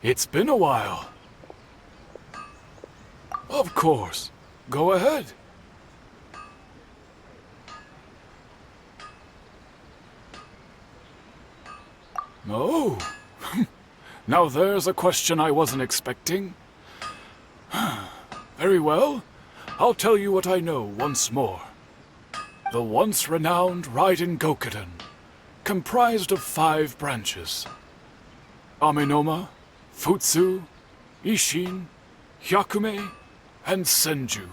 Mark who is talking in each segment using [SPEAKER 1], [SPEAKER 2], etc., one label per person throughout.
[SPEAKER 1] It's been a while. Of course. Go ahead. Oh. Now there's a question I wasn't expecting. Very well. I'll tell you what I know once more. The once renowned Raiden Gokuden, comprised of 5 branches. Amenoma, Futsu, Ishin, Hyakume, and Senju.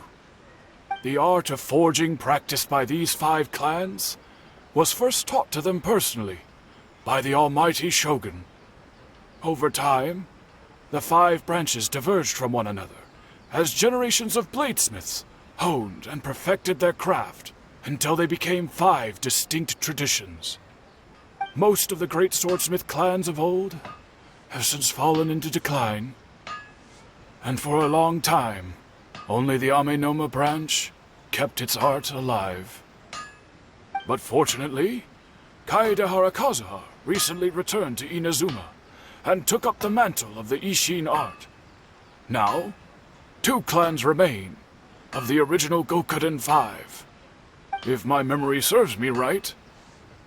[SPEAKER 1] The art of forging practiced by these 5 clans was first taught to them personally by the almighty Shogun. Over time, the 5 branches diverged from one another as generations of bladesmiths honed and perfected their craft until they became 5 distinct traditions. Most of the great swordsmith clans of old have since fallen into decline, and for a long time, only the Amenoma branch kept its art alive. But fortunately, Kaedehara Kazuha recently returned to Inazuma and took up the mantle of the Ishin art. Now, 2 clans remain of the original Gokuden 5. If my memory serves me right,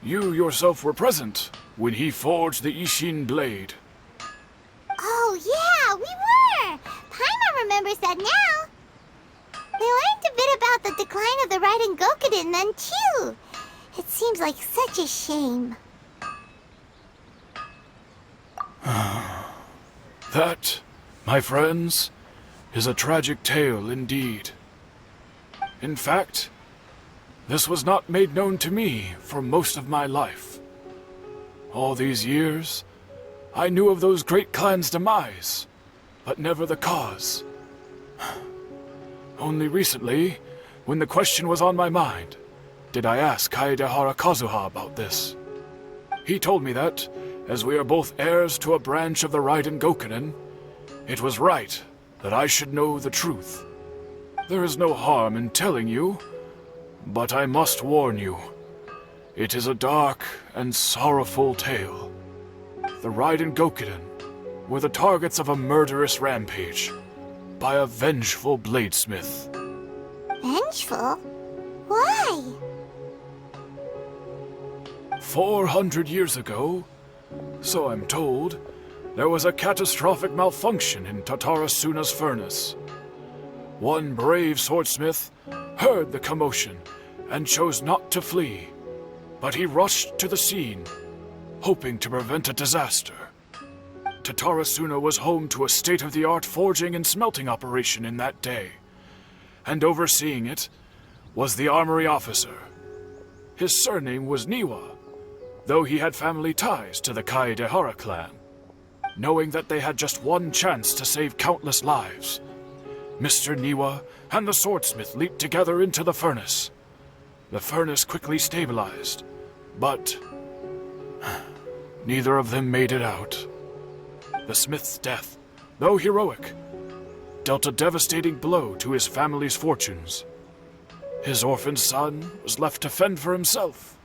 [SPEAKER 1] you yourself were present when he forged the Ishin blade.
[SPEAKER 2] Oh yeah, we were! Paimon remembers that now. We learned a bit about the decline of the Raiden Gokuden then too. It seems like such a shame.
[SPEAKER 1] That, my friends, is a tragic tale indeed. In fact, this was not made known to me for most of my life. All these years, I knew of those great clans' demise, but never the cause. Only recently, when the question was on my mind, did I ask Kaedehara Kazuha about this. He told me that, as we are both heirs to a branch of the Raiden Gokuden, it was right that I should know the truth. There is no harm in telling you, but I must warn you. It is a dark and sorrowful tale. The Raiden Gokuden were the targets of a murderous rampage by a vengeful bladesmith.
[SPEAKER 2] Vengeful? Why?
[SPEAKER 1] 400 years ago, so I'm told, there was a catastrophic malfunction in Tatarasuna's furnace. One brave swordsmith heard the commotion and chose not to flee, but he rushed to the scene, hoping to prevent a disaster. Tatarasuna was home to a state-of-the-art forging and smelting operation in that day, and overseeing it was the armory officer. His surname was Niwa, though he had family ties to the Kaedehara clan. Knowing that they had just one chance to save countless lives, Mr. Niwa and the swordsmith leaped together into the furnace. The furnace quickly stabilized, but neither of them made it out. The smith's death, though heroic, dealt a devastating blow to his family's fortunes. His orphaned son was left to fend for himself,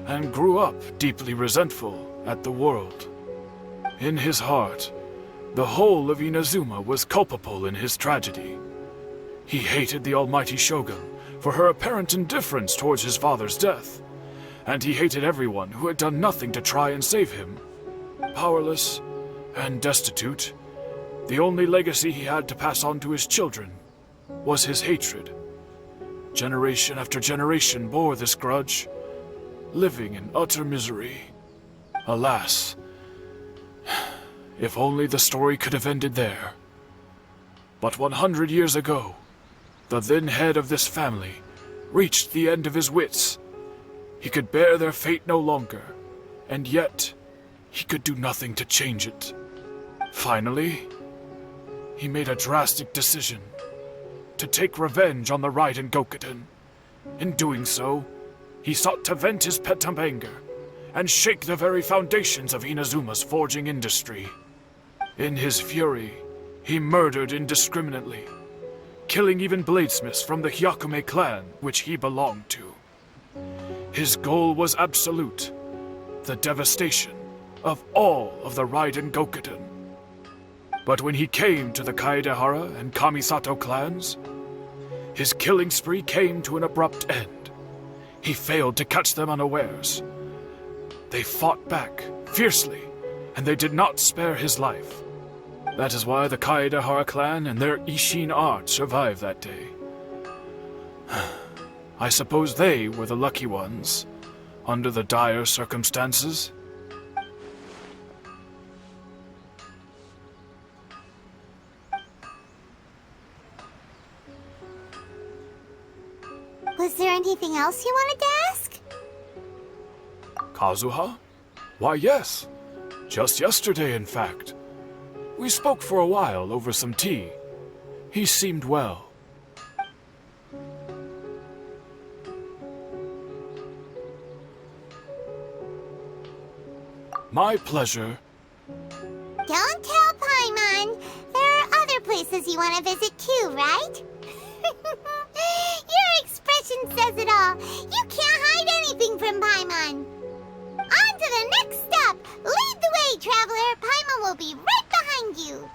[SPEAKER 1] and grew up deeply resentful at the world. In his heart, the whole of Inazuma was culpable in his tragedy. He hated the almighty Shogun for her apparent indifference towards his father's death, and he hated everyone who had done nothing to try and save him. Powerless and destitute, the only legacy he had to pass on to his children was his hatred. Generation after generation bore this grudge, living in utter misery. Alas, if only the story could have ended there. But 100 years ago, the then head of this family reached the end of his wits. He could bear their fate no longer, and yet he could do nothing to change it. Finally, he made a drastic decision to take revenge on the Raiden Gokuden. In doing so, he sought to vent his pent up anger and shake the very foundations of Inazuma's forging industry. In his fury, he murdered indiscriminately, killing even bladesmiths from the Hyakume clan which he belonged to. His goal was absolute, the devastation of all of the Raiden Gokuden. But when he came to the Kaedehara and Kamisato clans, his killing spree came to an abrupt end. He failed to catch them unawares. They fought back fiercely, and they did not spare his life. That is why the Kaedehara clan and their Ishin art survived that day. I suppose they were the lucky ones, under the dire circumstances.
[SPEAKER 2] Was there anything else you wanted to ask?
[SPEAKER 1] Kazuha? Why, yes. Just yesterday, in fact. We spoke for a while over some tea. He seemed well. My pleasure.
[SPEAKER 2] Don't tell Paimon. There are other places you want to visit too, right? Your expression says it all. You can't hide anything from Paimon. On to the next stop. Lead the way, traveler. Paimon will be right behind you.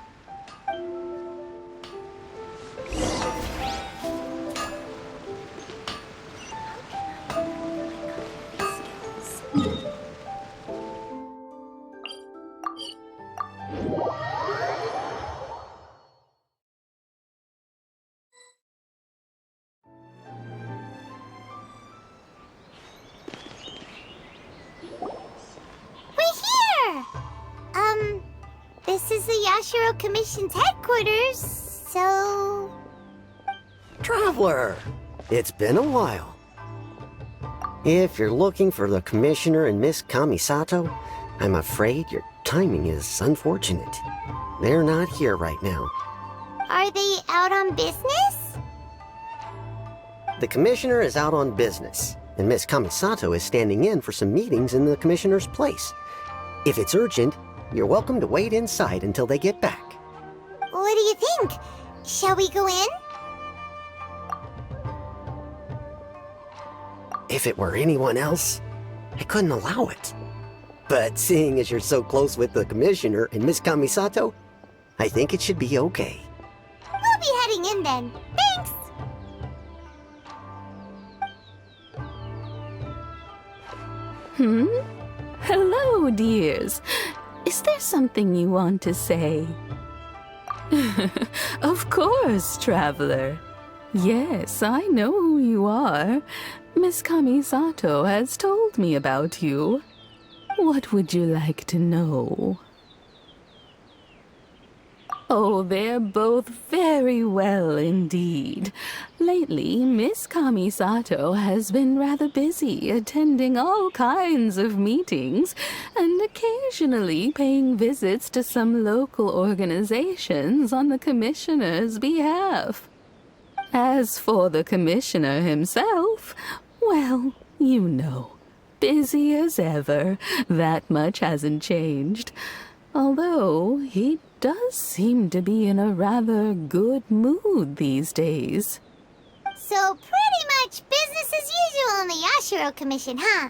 [SPEAKER 2] This is the Yashiro Commission's headquarters, so...
[SPEAKER 3] Traveler, it's been a while. If you're looking for the Commissioner and Miss Kamisato, I'm afraid your timing is unfortunate. They're not here right now.
[SPEAKER 2] Are they out on business?
[SPEAKER 3] The Commissioner is out on business, and Miss Kamisato is standing in for some meetings in the Commissioner's place. If it's urgent, you're welcome to wait inside until they get back.
[SPEAKER 2] What do you think? Shall we go in?
[SPEAKER 3] If it were anyone else, I couldn't allow it. But seeing as you're so close with the Commissioner and Miss Kamisato, I think it should be okay.
[SPEAKER 2] We'll be heading in then. Thanks!
[SPEAKER 4] Hello, dears. Is there something you want to say? Of course, traveler. Yes, I know who you are. Miss Kamisato has told me about you. What would you like to know? Oh, they're both very well indeed. Lately, Miss Kamisato has been rather busy attending all kinds of meetings and occasionally paying visits to some local organizations on the Commissioner's behalf. As for the Commissioner himself, well, you know, busy as ever. That much hasn't changed. Although he does seem to be in a rather good mood these days.
[SPEAKER 2] So pretty much business as usual in the Yashiro Commission, huh?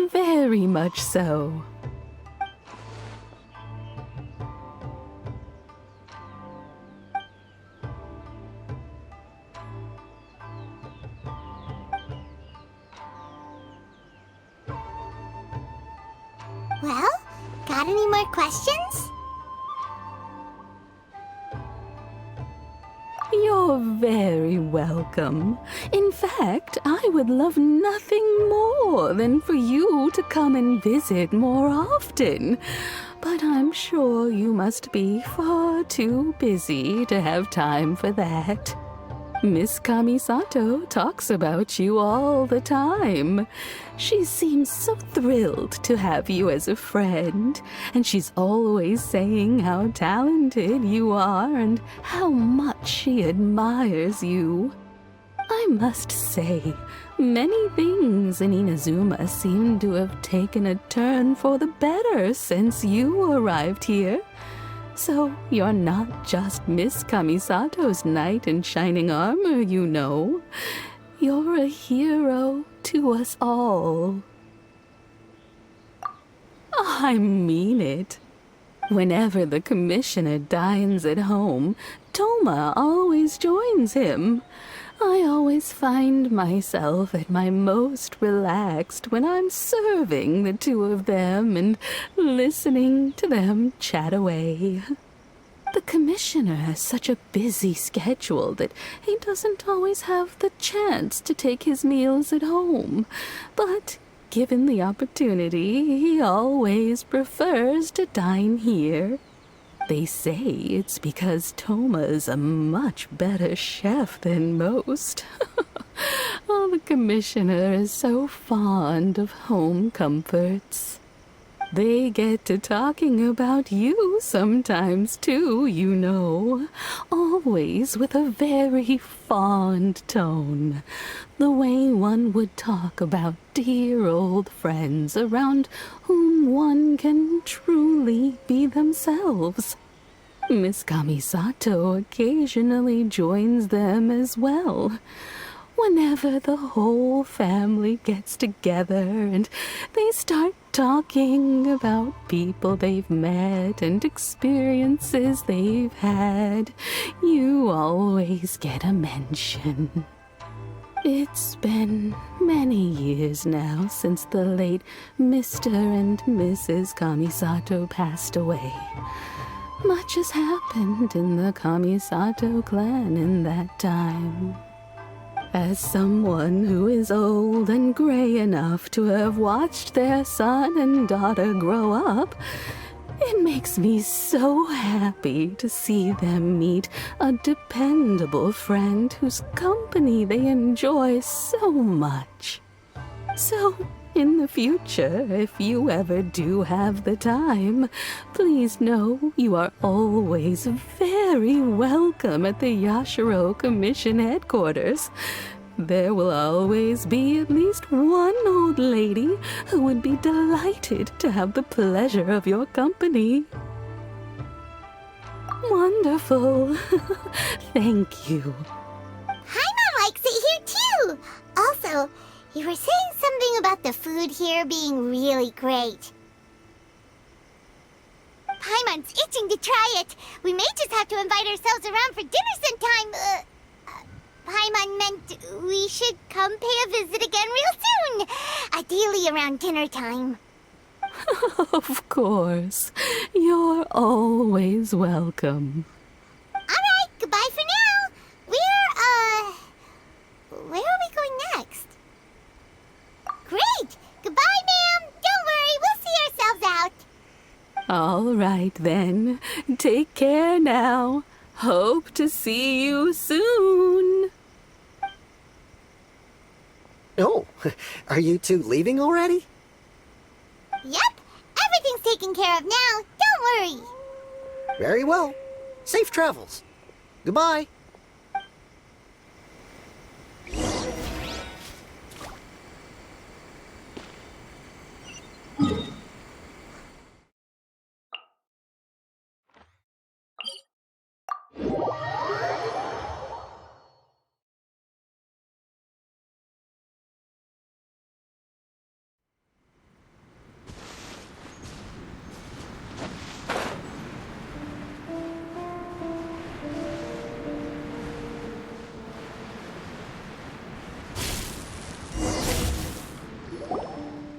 [SPEAKER 4] Very much so.
[SPEAKER 2] Well, got any more questions?
[SPEAKER 4] You're very welcome. In fact, I would love nothing more than for you to come and visit more often. But I'm sure you must be far too busy to have time for that. Miss Kamisato talks about you all the time. She seems so thrilled to have you as a friend, and she's always saying how talented you are and how much she admires you. I must say, many things in Inazuma seem to have taken a turn for the better since you arrived here. So you're not just Miss Kamisato's knight in shining armor, you know. You're a hero to us all. I mean it. Whenever the commissioner dines at home, Toma always joins him. I always find myself at my most relaxed when I'm serving the two of them and listening to them chat away. The commissioner has such a busy schedule that he doesn't always have the chance to take his meals at home, but given the opportunity, he always prefers to dine here. They say it's because Toma is a much better chef than most. Oh, the commissioner is so fond of home comforts. They get to talking about you sometimes, too, you know. Always with a very fond tone. The way one would talk about dear old friends around whom one can truly be themselves. Miss Kamisato occasionally joins them as well. Whenever the whole family gets together and they start talking about people they've met and experiences they've had, you always get a mention. It's been many years now since the late Mr. and Mrs. Kamisato passed away. Much has happened in the Kamisato clan in that time. As someone who is old and gray enough to have watched their son and daughter grow up, it makes me so happy to see them meet a dependable friend whose company they enjoy so much. So, in the future, if you ever do have the time, please know you are always very welcome at the Yashiro Commission headquarters. There will always be at least one old lady who would be delighted to have the pleasure of your company. Wonderful. Thank you.
[SPEAKER 2] Paimon likes it here too. Also, you were saying something about the food here being really great. Paimon's itching to try it. We may just have to invite ourselves around for dinner sometime. Paimon meant we should come pay a visit again real soon. Ideally around dinner time.
[SPEAKER 4] Of course. You're always welcome.
[SPEAKER 2] Alright, goodbye for now. Where are we going next? Great! Goodbye, ma'am! Don't worry, we'll see ourselves out.
[SPEAKER 4] All right, then. Take care now. Hope to see you soon.
[SPEAKER 3] Oh, are you two leaving already?
[SPEAKER 2] Yep, everything's taken care of now. Don't worry.
[SPEAKER 3] Very well. Safe travels. Goodbye.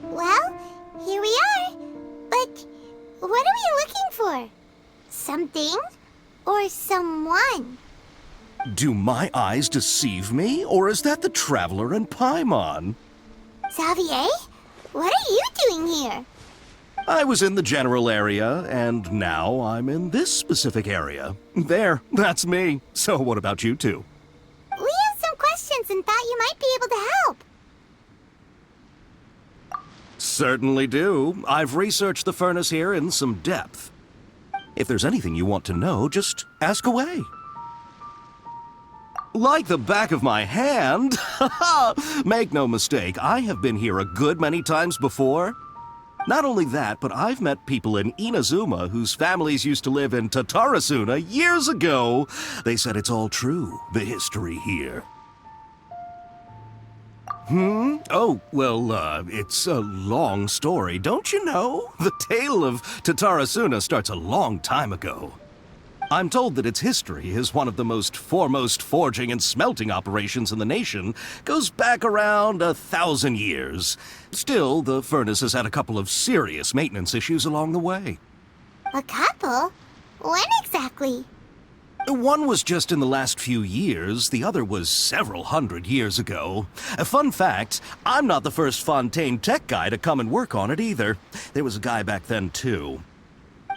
[SPEAKER 2] Well, here we are. But what are we looking for? Something or someone?
[SPEAKER 5] Do my eyes deceive me, or is that the Traveler and Paimon?
[SPEAKER 2] Xavier? What are you doing here?
[SPEAKER 5] I was in the general area, and now I'm in this specific area. There, that's me. So what about you two?
[SPEAKER 2] We have some questions and thought you might be able to help.
[SPEAKER 5] Certainly do. I've researched the furnace here in some depth. If there's anything you want to know, just ask away. Like the back of my hand? Make no mistake, I have been here a good many times before. Not only that, but I've met people in Inazuma whose families used to live in Tatarasuna years ago. They said it's all true, the history here. Oh, well, it's a long story, don't you know? The tale of Tatarasuna starts a long time ago. I'm told that its history as one of the most foremost forging and smelting operations in the nation goes back around 1,000 years. Still, the furnace has had a couple of serious maintenance issues along the way.
[SPEAKER 2] A couple? When exactly?
[SPEAKER 5] One was just in the last few years, the other was several hundred years ago. A fun fact, I'm not the first Fontaine tech guy to come and work on it either. There was a guy back then too.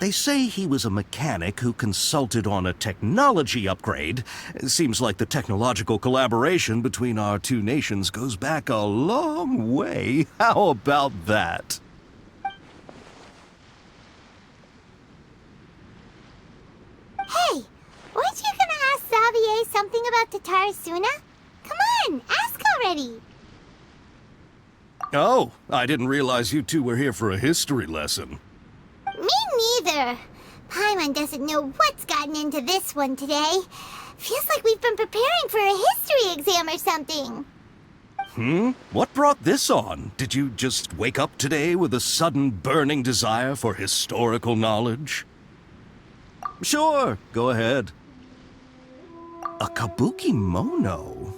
[SPEAKER 5] They say he was a mechanic who consulted on a technology upgrade. It seems like the technological collaboration between our two nations goes back a long way. How about that?
[SPEAKER 2] Hey, weren't you gonna ask Xavier something about Tatarasuna? Come on, ask already.
[SPEAKER 5] Oh, I didn't realize you two were here for a history lesson.
[SPEAKER 2] Me neither. Paimon doesn't know what's gotten into this one today. Feels like we've been preparing for a history exam or something.
[SPEAKER 5] What brought this on? Did you just wake up today with a sudden burning desire for historical knowledge? Sure, go ahead. A kabuki mono?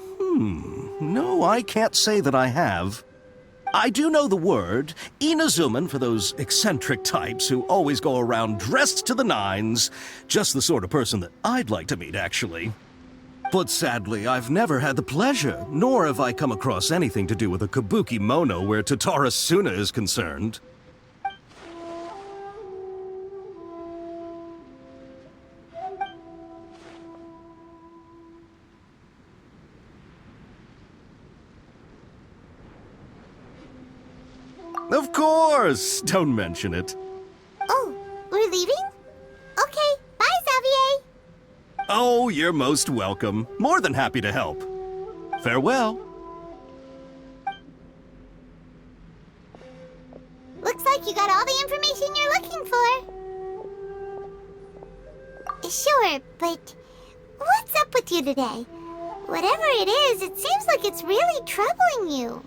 [SPEAKER 5] No, I can't say that I have. I do know the word, Inazuman for those eccentric types who always go around dressed to the nines. Just the sort of person that I'd like to meet, actually. But sadly, I've never had the pleasure, nor have I come across anything to do with a kabuki mono where Tatarasuna is concerned. Of course! Don't mention it.
[SPEAKER 2] Oh, we're leaving? Okay, bye, Xavier.
[SPEAKER 5] Oh, you're most welcome. More than happy to help. Farewell.
[SPEAKER 2] Looks like you got all the information you're looking for. Sure, but what's up with you today? Whatever it is, it seems like it's really troubling you.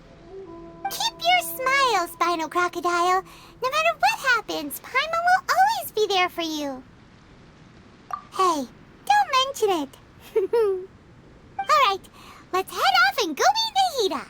[SPEAKER 2] Keep your smile, Spinal Crocodile. No matter what happens, Paimon will always be there for you. Hey, don't mention it. Alright, let's head off and go meet Nahida.